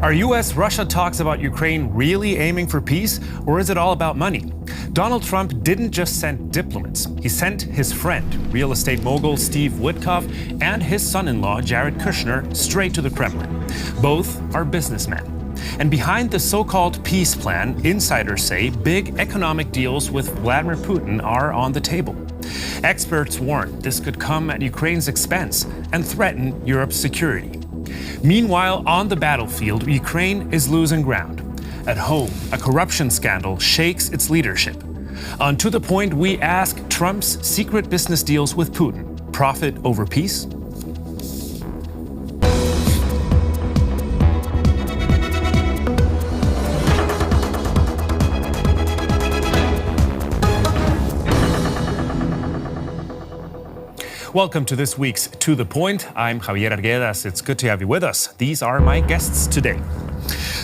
Are U.S.-Russia talks about Ukraine really aiming for peace, or is it all about money? Donald Trump didn't just send diplomats. He sent his friend, real estate mogul Steve Witkoff, and his son-in-law, Jared Kushner, straight to the Kremlin. Both are businessmen. And behind the so-called peace plan, insiders say big economic deals with Vladimir Putin are on the table. Experts warn this could come at Ukraine's expense and threaten Europe's security. Meanwhile, on the battlefield, Ukraine is losing ground. At home, a corruption scandal shakes its leadership. On To The Point, we ask Trump's secret business deals with Putin. Profit over peace? Welcome to this week's To The Point. I'm Javier Arguedas. It's good to have you with us. These are my guests today.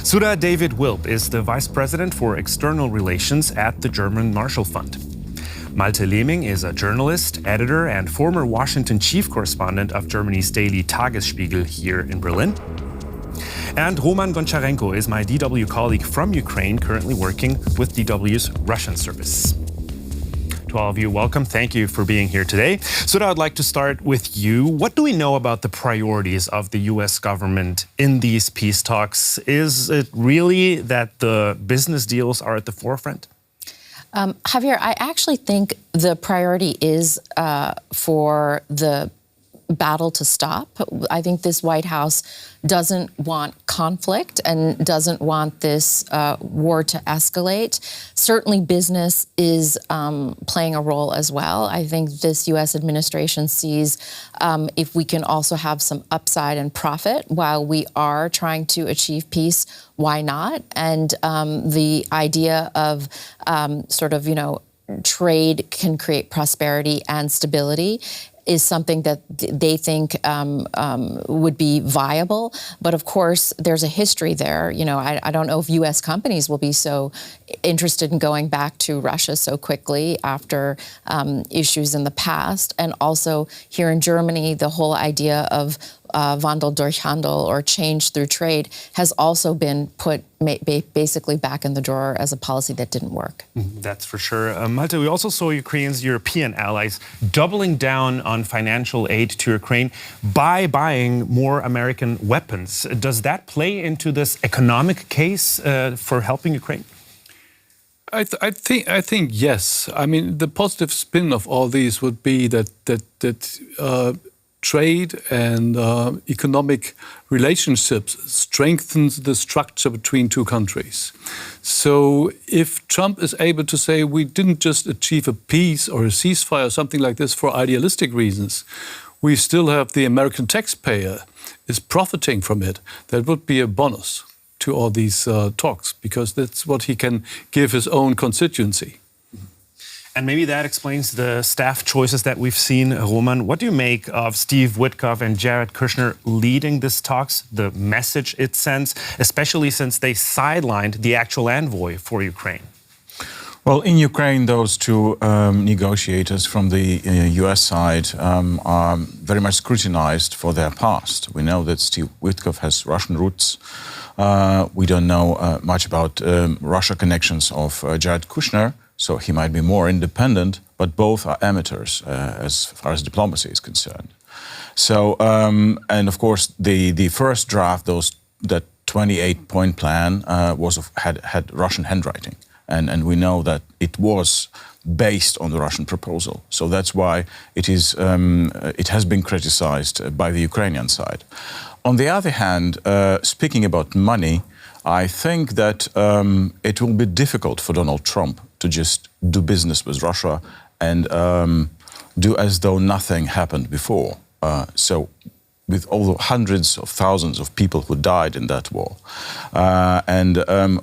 Sudha David-Wilp is the Vice President for External Relations at the German Marshall Fund. Malte Lehming is a journalist, editor, and former Washington chief correspondent of Germany's daily Tagesspiegel here in Berlin. And Roman Goncharenko is my DW colleague from Ukraine, currently working with DW's Russian service. To all of you, welcome. Thank you for being here today. Sudha, I'd like to start with you. What do we know about the priorities of the U.S. government in these peace talks? Is it really that the business deals are at the forefront? Javier, I actually think the priority is for the battle to stop. I think this White House doesn't want conflict and doesn't want this war to escalate. Certainly business is playing a role as well. I think this U.S. administration sees if we can also have some upside and profit while we are trying to achieve peace, why not? And the idea of trade can create prosperity and stability is something that they think would be viable. But of course, there's a history there. You know, I don't know if U.S. companies will be so interested in going back to Russia so quickly after issues in the past. And also here in Germany, the whole idea of Wandel durch Handel, or change through trade, has also been put basically back in the drawer as a policy that didn't work. That's for sure. Malte, we also saw Ukraine's European allies doubling down on financial aid to Ukraine by buying more American weapons. Does that play into this economic case for helping Ukraine? I think yes. I mean, the positive spin of all these would be that trade and economic relationships strengthens the structure between two countries. So if Trump is able to say we didn't just achieve a peace or a ceasefire or something like this for idealistic reasons, we still have the American taxpayer is profiting from it, that would be a bonus to all these talks, because that's what he can give his own constituency. And maybe that explains the staff choices that we've seen. Roman, what do you make of Steve Witkoff and Jared Kushner leading these talks, the message it sends, especially since they sidelined the actual envoy for Ukraine? Well, in Ukraine, those two negotiators from the U.S. side are very much scrutinized for their past. We know that Steve Witkoff has Russian roots. We don't know much about Russia connections of Jared Kushner, so he might be more independent, but both are amateurs as far as diplomacy is concerned. So, and of course, the first draft, that 28-point plan, had Russian handwriting. And we know that it was based on the Russian proposal. So that's why it has been criticized by the Ukrainian side. On the other hand, speaking about money, I think that it will be difficult for Donald Trump to just do business with Russia and do as though nothing happened before. So with all the hundreds of thousands of people who died in that war. And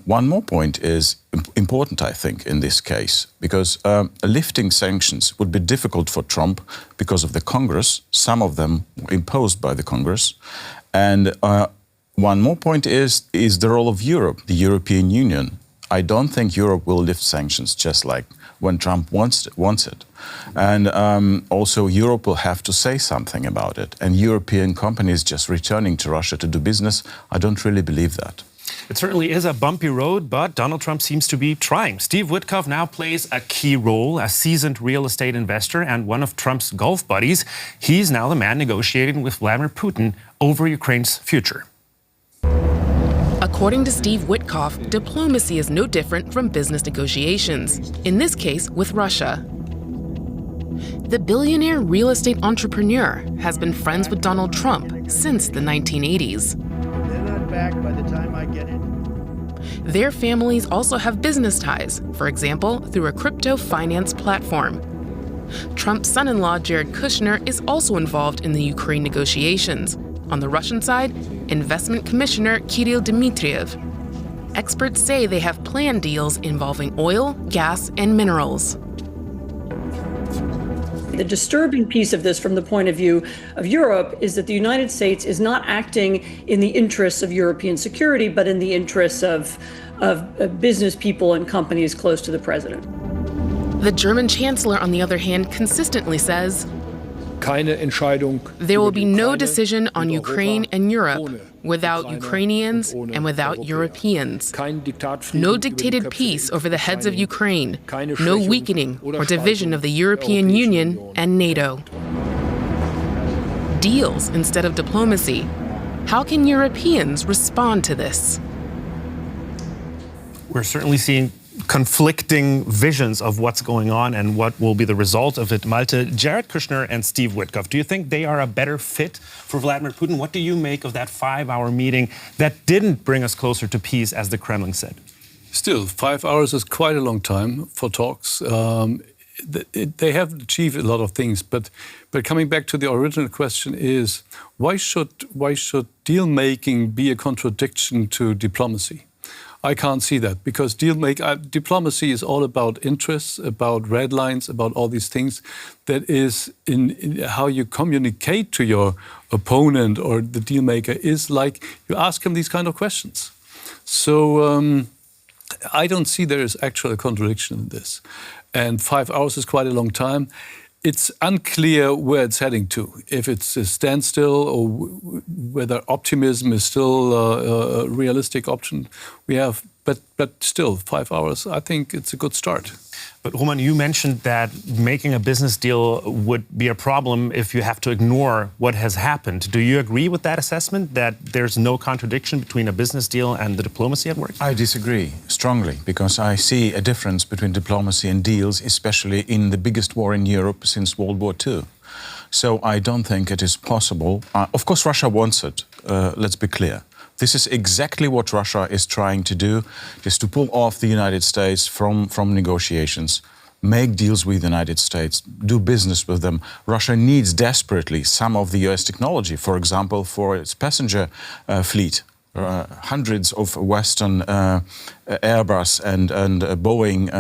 one more point is important, I think, in this case, because lifting sanctions would be difficult for Trump because of the Congress, some of them imposed by the Congress. And one more point is the role of Europe, the European Union. I don't think Europe will lift sanctions just like when Trump wants it. And also Europe will have to say something about it. And European companies just returning to Russia to do business, I don't really believe that. It certainly is a bumpy road, but Donald Trump seems to be trying. Steve Witkoff now plays a key role, a seasoned real estate investor and one of Trump's golf buddies. He's now the man negotiating with Vladimir Putin over Ukraine's future. According to Steve Witkoff, diplomacy is no different from business negotiations, in this case with Russia. The billionaire real estate entrepreneur has been friends with Donald Trump since the 1980s. They're not back by the time I get it. Their families also have business ties, for example, through a crypto finance platform. Trump's son-in-law, Jared Kushner, is also involved in the Ukraine negotiations. On the Russian side, Investment Commissioner Kirill Dmitriev. Experts say they have planned deals involving oil, gas, and minerals. The disturbing piece of this from the point of view of Europe is that the United States is not acting in the interests of European security, but in the interests of business people and companies close to the president. The German chancellor, on the other hand, consistently says, there will be no decision on Ukraine and Europe without Ukrainians and without Europeans. No dictated peace over the heads of Ukraine. No weakening or division of the European Union and NATO. Deals instead of diplomacy. How can Europeans respond to this? We're certainly seeing conflicting visions of what's going on and what will be the result of it. Malte, Jared Kushner and Steve Witkoff, do you think they are a better fit for Vladimir Putin? What do you make of that 5-hour meeting that didn't bring us closer to peace, as the Kremlin said? Still, 5 hours is quite a long time for talks. They have achieved a lot of things, but coming back to the original question is, why should deal-making be a contradiction to diplomacy? I can't see that, because diplomacy is all about interests, about red lines, about all these things. That is in how you communicate to your opponent or the deal maker is like you ask him these kind of questions. So I don't see there is actually a contradiction in this. And 5 hours is quite a long time. It's unclear where it's heading to, if it's a standstill or whether optimism is still a realistic option we have. But still, 5 hours, I think it's a good start. But Roman, you mentioned that making a business deal would be a problem if you have to ignore what has happened. Do you agree with that assessment, that there's no contradiction between a business deal and the diplomacy at work? I disagree strongly, because I see a difference between diplomacy and deals, especially in the biggest war in Europe since World War II. So I don't think it is possible. Of course, Russia wants it. Let's be clear. This is exactly what Russia is trying to do, is to pull off the United States from negotiations, make deals with the United States, do business with them. Russia needs desperately some of the US technology, for example, for its passenger fleet. Hundreds of Western Airbus and Boeing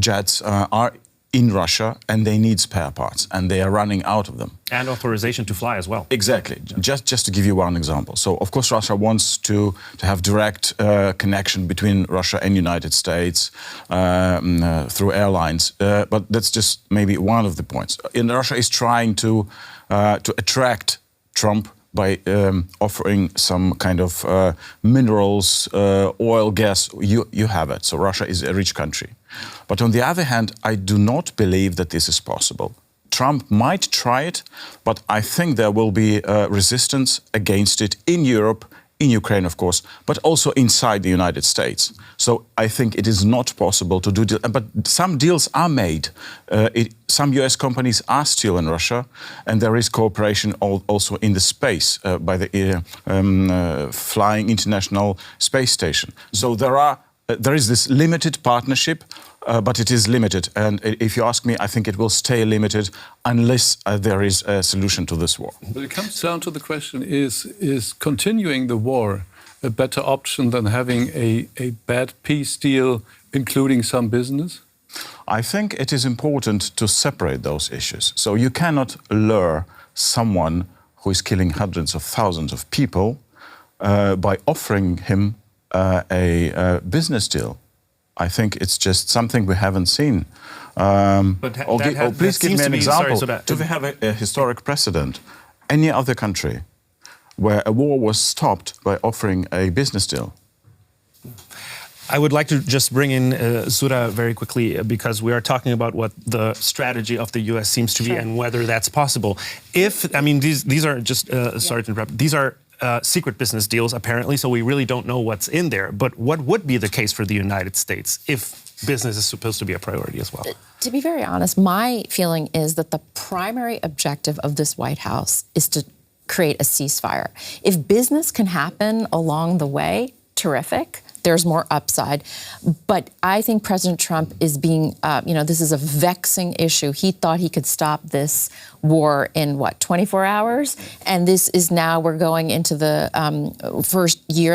jets are in Russia, and they need spare parts, and they are running out of them. And authorization to fly as well. Exactly. Just to give you one example. So, of course, Russia wants to have direct connection between Russia and United States through airlines. But that's just maybe one of the points. And Russia is trying to attract Trump by offering some kind of minerals, oil, gas. You have it. So Russia is a rich country. But on the other hand, I do not believe that this is possible. Trump might try it, but I think there will be resistance against it in Europe, in Ukraine, of course, but also inside the United States. So I think it is not possible to do deals. But some deals are made. Some US companies are still in Russia, and there is cooperation also in the space by the Flying International Space Station. So there is this limited partnership, but it is limited. And if you ask me, I think it will stay limited unless there is a solution to this war. But it comes down to the question, is continuing the war a better option than having a bad peace deal, including some business? I think it is important to separate those issues. So you cannot lure someone who is killing hundreds of thousands of people by offering him a business deal. I think it's just something we haven't seen. Please give me an example. Do we have a historic precedent? Any other country where a war was stopped by offering a business deal. I would like to just bring in Sudha very quickly because we are talking about what the strategy of the U.S. seems to be and whether that's possible. These are just, sorry to interrupt, these are secret business deals apparently, so we really don't know what's in there. But what would be the case for the United States if business is supposed to be a priority as well? To be very honest, my feeling is that the primary objective of this White House is to create a ceasefire. If business can happen along the way, terrific. There's more upside. But I think President Trump is being, this is a vexing issue. He thought he could stop this war in, 24 hours? And this is now, we're going into the first year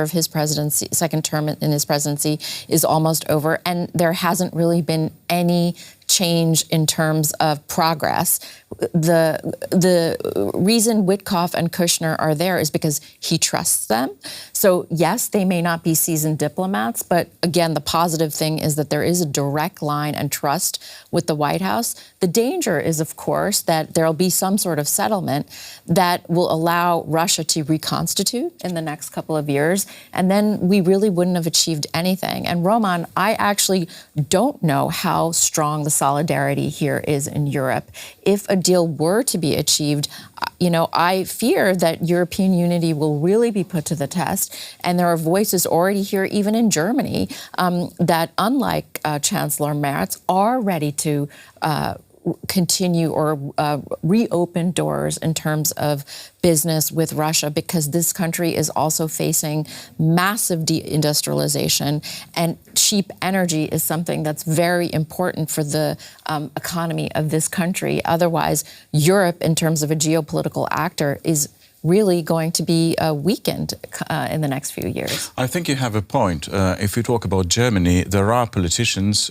of his presidency, second term in his presidency is almost over. And there hasn't really been any change in terms of progress. The reason Witkoff and Kushner are there is because he trusts them. So yes, they may not be seasoned diplomats, but again, the positive thing is that there is a direct line and trust with the White House. The danger is, of course, that there'll be some sort of settlement that will allow Russia to reconstitute in the next couple of years, and then we really wouldn't have achieved anything. And Roman, I actually don't know how strong the solidarity here is in Europe. If a deal were to be achieved, I fear that European unity will really be put to the test. And there are voices already here, even in Germany, that unlike Chancellor Merz, are ready to continue or reopen doors in terms of business with Russia, because this country is also facing massive deindustrialization, and cheap energy is something that's very important for the economy of this country. Otherwise, Europe, in terms of a geopolitical actor, is really going to be weakened in the next few years. I think you have a point. If you talk about Germany, there are politicians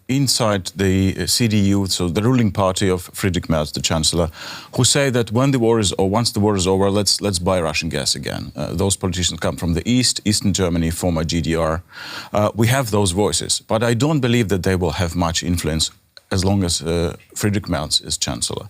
inside the CDU, so the ruling party of Friedrich Merz, the chancellor, who say that when the war is, or once the war is over, let's buy Russian gas again. Those politicians come from the Eastern Germany, former GDR. We have those voices, but I don't believe that they will have much influence as long as Friedrich Merz is chancellor.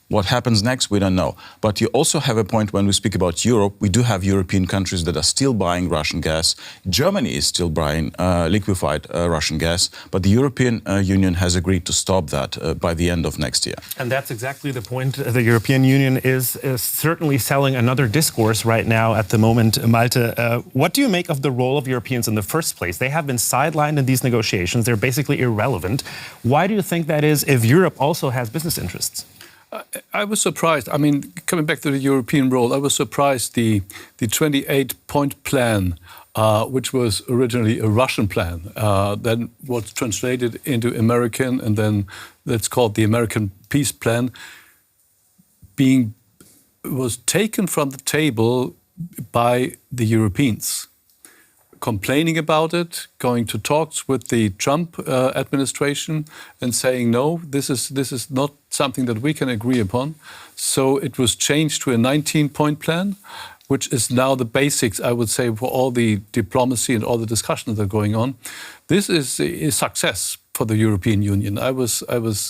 What happens next, we don't know. But you also have a point when we speak about Europe. We do have European countries that are still buying Russian gas. Germany is still buying liquefied Russian gas, but the European Union has agreed to stop that by the end of next year. And that's exactly the point. The European Union is certainly selling another discourse right now at the moment. Malte, what do you make of the role of Europeans in the first place? They have been sidelined in these negotiations. They're basically irrelevant. Why do you think that is if Europe also has business interests? I was surprised. Coming back to the European role, I was surprised the 28-point plan, which was originally a Russian plan, then was translated into American, and then that's called the American Peace Plan, was taken from the table by the Europeans, complaining about it, going to talks with the Trump administration and saying, no, this is not something that we can agree upon. So it was changed to a 19-point plan, which is now the basics, I would say, for all the diplomacy and all the discussions that are going on. This is a success for the European Union. I was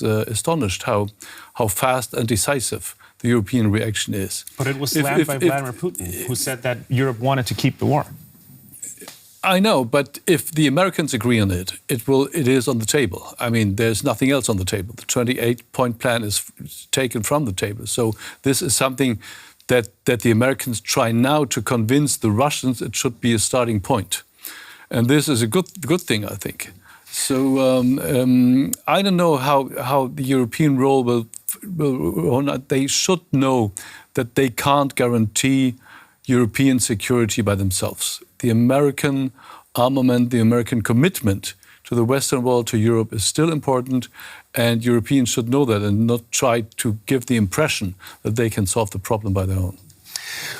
astonished how fast and decisive the European reaction is. But it was slammed by Vladimir Putin, who said that Europe wanted to keep the war. I know, but if the Americans agree on it, it is on the table. There's nothing else on the table. The 28-point plan is taken from the table. So this is something that the Americans try now to convince the Russians it should be a starting point. And this is a good thing, I think. So I don't know how the European role will or not. They should know that they can't guarantee European security by themselves. The American armament, the American commitment to the Western world, to Europe, is still important, and Europeans should know that and not try to give the impression that they can solve the problem by their own.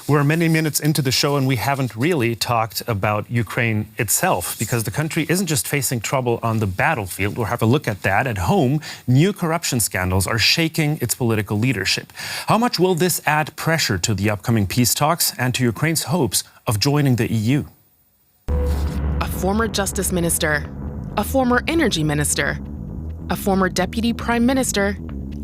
We're many minutes into the show and we haven't really talked about Ukraine itself, because the country isn't just facing trouble on the battlefield. We'll have a look at that. At home, new corruption scandals are shaking its political leadership. How much will this add pressure to the upcoming peace talks and to Ukraine's hopes of joining the EU? A former justice minister, a former energy minister, a former deputy prime minister,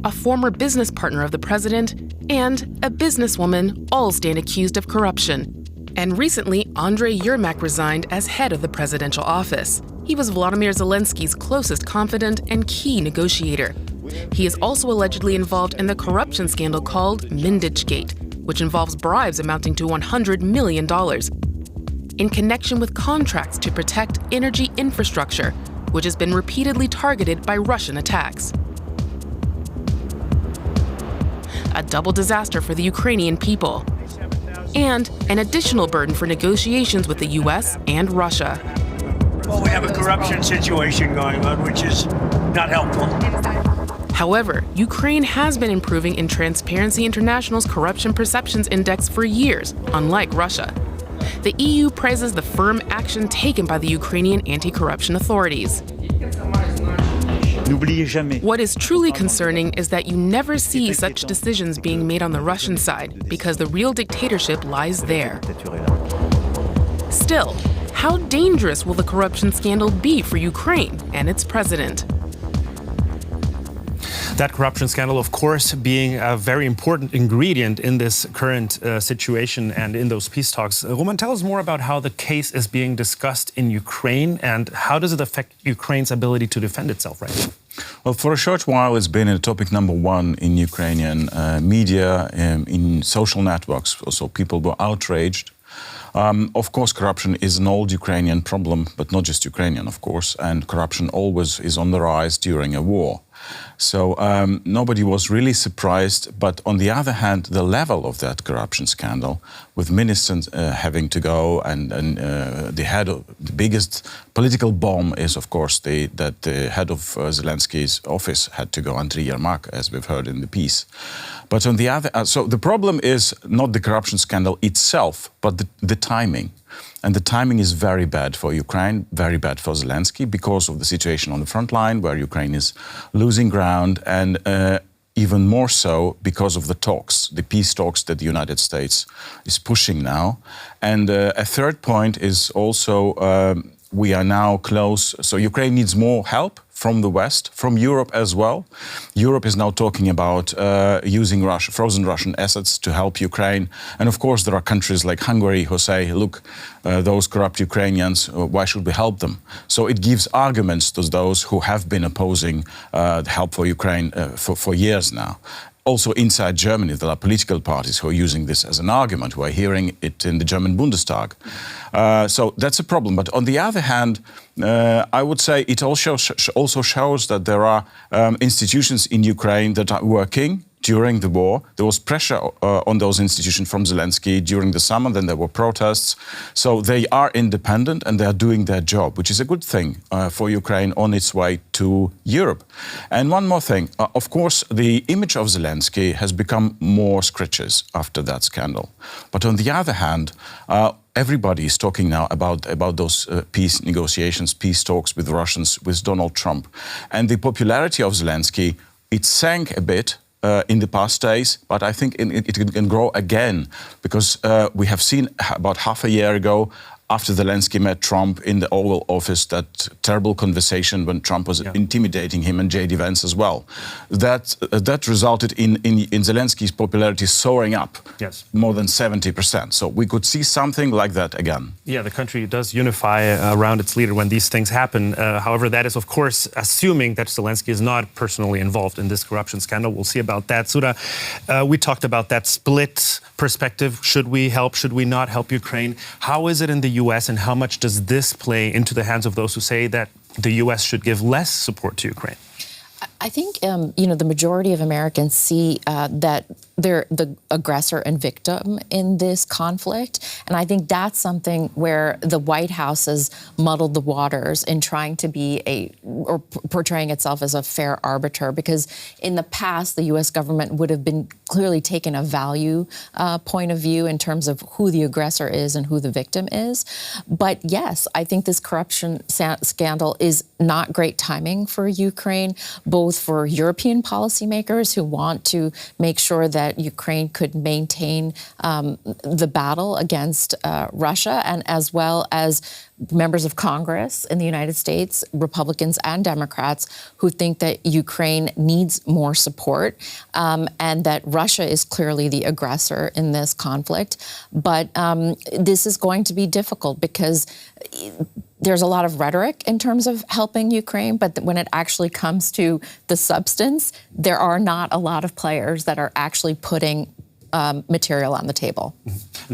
a former business partner of the president, and a businesswoman all stand accused of corruption. And recently, Andrei Yermak resigned as head of the presidential office. He was Vladimir Zelensky's closest confidant and key negotiator. He is also allegedly involved in the corruption scandal called Mindichgate, which involves bribes amounting to $100 million in connection with contracts to protect energy infrastructure, which has been repeatedly targeted by Russian attacks. A double disaster for the Ukrainian people, and an additional burden for negotiations with the US and Russia. Well, we have a corruption situation going on, which is not helpful. However, Ukraine has been improving in Transparency International's Corruption Perceptions Index for years, unlike Russia. The EU praises the firm action taken by the Ukrainian anti-corruption authorities. What is truly concerning is that you never see such decisions being made on the Russian side, because the real dictatorship lies there. Still, how dangerous will the corruption scandal be for Ukraine and its president? That corruption scandal, of course, being a very important ingredient in this current situation and in those peace talks. Roman, tell us more about how the case is being discussed in Ukraine and how does it affect Ukraine's ability to defend itself right now? Well, for a short while, it's been a topic number one in Ukrainian media, in social networks. So people were outraged. Of course, corruption is an old Ukrainian problem, but not just Ukrainian, of course. And corruption always is on the rise during a war. So nobody was really surprised. But on the other hand, the level of that corruption scandal, with ministers having to go, and the head of the biggest political bomb is, of course, that the head of Zelensky's office had to go, Andrei Yermak, as we've heard in the piece. But on the other, so the problem is not the corruption scandal itself, but the timing. And the timing is very bad for Ukraine, very bad for Zelensky, because of the situation on the front line, where Ukraine is losing ground, and even more so because of the talks, the peace talks that the United States is pushing now. And a third point is also we are now close, so Ukraine needs more help from the West, from Europe as well. Europe is now talking about using frozen Russian assets to help Ukraine. And of course, there are countries like Hungary who say, look, those corrupt Ukrainians, why should we help them? So it gives arguments to those who have been opposing the help for Ukraine for years now. Also inside Germany, there are political parties who are using this as an argument. We are hearing it in the German Bundestag. So that's a problem. But on the other hand, I would say it also shows that there are institutions in Ukraine that are working during the war. There was pressure on those institutions from Zelensky during the summer, then there were protests. So they are independent and they are doing their job, which is a good thing for Ukraine on its way to Europe. And one more thing, of course, the image of Zelensky has become more scratches after that scandal. But on the other hand, everybody is talking now about those peace negotiations, peace talks with Russians, with Donald Trump. And the popularity of Zelensky, it sank a bit in the past days, but I think it can grow again, because we have seen about half a year ago, after Zelensky met Trump in the Oval Office, that terrible conversation when Trump was intimidating him, and J.D. Vance as well. That resulted in Zelensky's popularity soaring up, more than 70%. So we could see something like that again. Yeah, the country does unify around its leader when these things happen. However, that is, of course, assuming that Zelensky is not personally involved in this corruption scandal. We'll see about that. Sudha, we talked about that split perspective. Should we help? Should we not help Ukraine? How is it in the U.S. and how much does this play into the hands of those who say that the U.S. should give less support to Ukraine? I think, the majority of Americans see that they're the aggressor and victim in this conflict. And I think that's something where the White House has muddled the waters in trying to be or portraying itself as a fair arbiter, because in the past, the U.S. government would have been clearly taken a value point of view in terms of who the aggressor is and who the victim is. But yes, I think this corruption scandal is not great timing for Ukraine, both for European policymakers who want to make sure that that Ukraine could maintain the battle against Russia, and as well as members of Congress in the United States, Republicans and Democrats, who think that Ukraine needs more support and that Russia is clearly the aggressor in this conflict. But this is going to be difficult because there's a lot of rhetoric in terms of helping Ukraine, but when it actually comes to the substance, there are not a lot of players that are actually putting material on the table.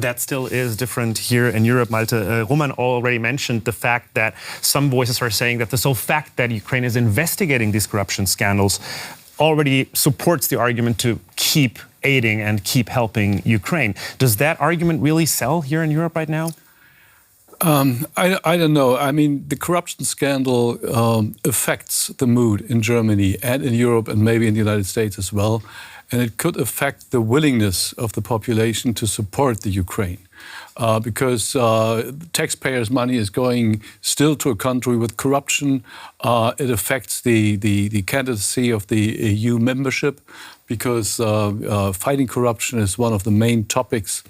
That still is different here in Europe, Malte. Roman already mentioned the fact that some voices are saying that the sole fact that Ukraine is investigating these corruption scandals already supports the argument to keep aiding and keep helping Ukraine. Does that argument really sell here in Europe right now? I don't know. I mean, the corruption scandal affects the mood in Germany and in Europe and maybe in the United States as well. And it could affect the willingness of the population to support the Ukraine. Because taxpayers' money is going still to a country with corruption. It affects the candidacy of the EU membership, because fighting corruption is one of the main topics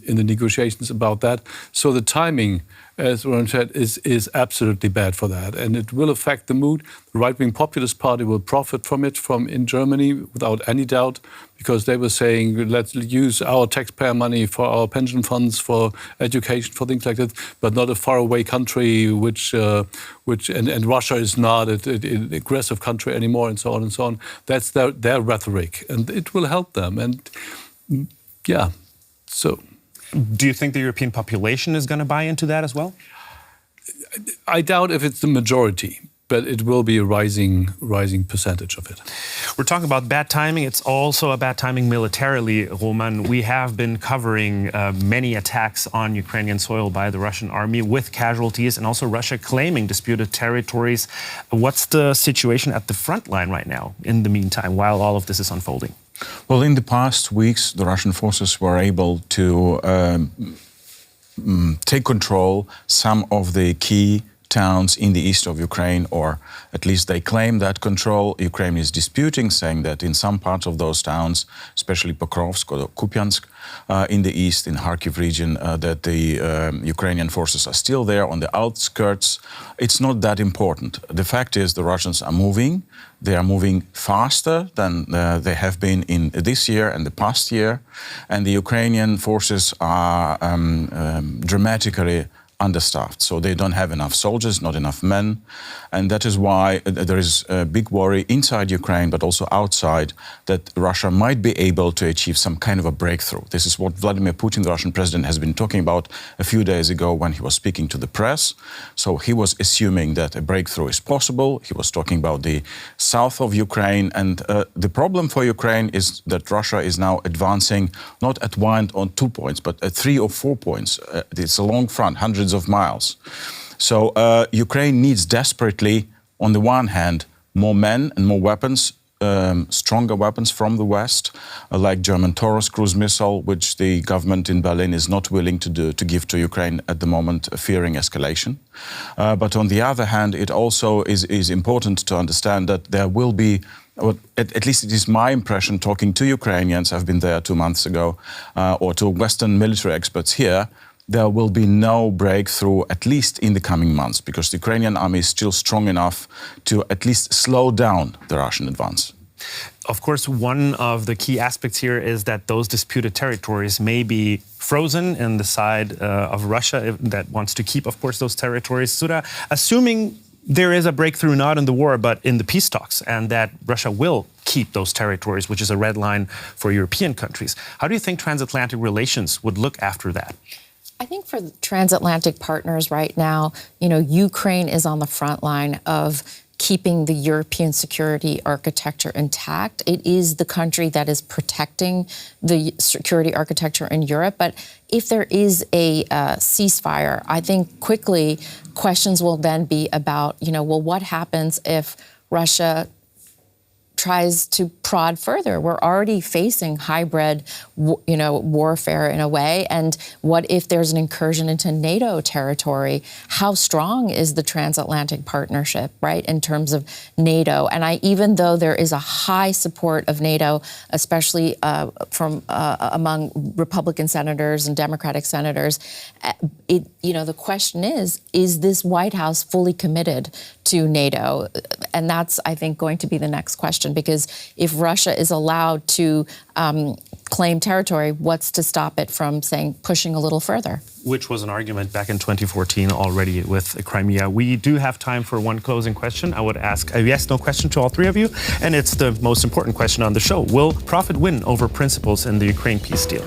in the negotiations about that. So the timing, as Ron said, is absolutely bad for that. And it will affect the mood. The right-wing populist party will profit from it in Germany without any doubt, because they were saying, let's use our taxpayer money for our pension funds, for education, for things like that, but not a faraway country which Russia is not an aggressive country anymore, and so on and so on. That's their rhetoric, and it will help them. And yeah, so. Do you think the European population is going to buy into that as well? I doubt if it's the majority, but it will be a rising percentage of it. We're talking about bad timing. It's also a bad timing militarily, Roman. We have been covering many attacks on Ukrainian soil by the Russian army with casualties, and also Russia claiming disputed territories. What's the situation at the front line right now, in the meantime, while all of this is unfolding? Well, in the past weeks, the Russian forces were able to take control some of the key towns in the east of Ukraine, or at least they claim that control. Ukraine is disputing, saying that in some parts of those towns, especially Pokrovsk or Kupiansk, in the east, in Kharkiv region, that the Ukrainian forces are still there on the outskirts. It's not that important. The fact is the Russians are moving. They are moving faster than they have been in this year and the past year. And the Ukrainian forces are dramatically understaffed. So they don't have enough soldiers, not enough men. And that is why there is a big worry inside Ukraine, but also outside, that Russia might be able to achieve some kind of a breakthrough. This is what Vladimir Putin, the Russian president, has been talking about a few days ago when he was speaking to the press. So he was assuming that a breakthrough is possible. He was talking about the south of Ukraine. And the problem for Ukraine is that Russia is now advancing not at 1 or 2 points, but at 3 or 4 points. It's a long front, hundreds of miles. So Ukraine needs desperately, on the one hand, more men and more weapons, stronger weapons from the West, like German Taurus cruise missile, which the government in Berlin is not willing to give to Ukraine at the moment, fearing escalation. But on the other hand, it also is important to understand that there will be, at least it is my impression, talking to Ukrainians, I've been there 2 months ago, or to Western military experts here, there will be no breakthrough, at least in the coming months, because the Ukrainian army is still strong enough to at least slow down the Russian advance. Of course, one of the key aspects here is that those disputed territories may be frozen in the side of Russia that wants to keep, of course, those territories. Sudha, assuming there is a breakthrough not in the war, but in the peace talks, and that Russia will keep those territories, which is a red line for European countries, how do you think transatlantic relations would look after that? I think for transatlantic partners right now, Ukraine is on the front line of keeping the European security architecture intact. It is the country that is protecting the security architecture in Europe. But if there is a ceasefire, I think quickly questions will then be about, well, what happens if Russia tries to prod further. We're already facing hybrid, warfare in a way. And what if there's an incursion into NATO territory? How strong is the transatlantic partnership, right, in terms of NATO? And even though there is a high support of NATO, especially from among Republican senators and Democratic senators, the question is this White House fully committed to NATO? And that's, I think, going to be the next question, because if Russia is allowed to claim territory, what's to stop it from pushing a little further? Which was an argument back in 2014 already with Crimea. We do have time for one closing question. I would ask a yes/no question to all three of you, and it's the most important question on the show. Will profit win over principles in the Ukraine peace deal?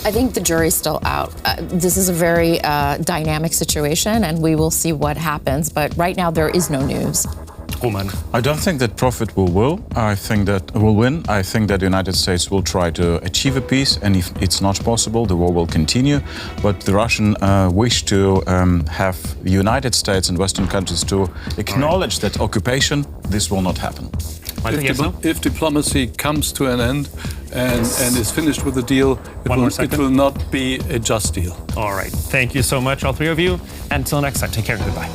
I think the jury's still out. This is a very dynamic situation, and we will see what happens. But right now, there is no news. Roman. I don't think that profit will win. I think that the United States will try to achieve a peace, and if it's not possible, the war will continue. But the Russian wish to have the United States and Western countries to acknowledge that occupation, this will not happen. If diplomacy comes to an end and is finished with the deal, it will not be a just deal. All right. Thank you so much, all three of you. Until next time, take care. Goodbye.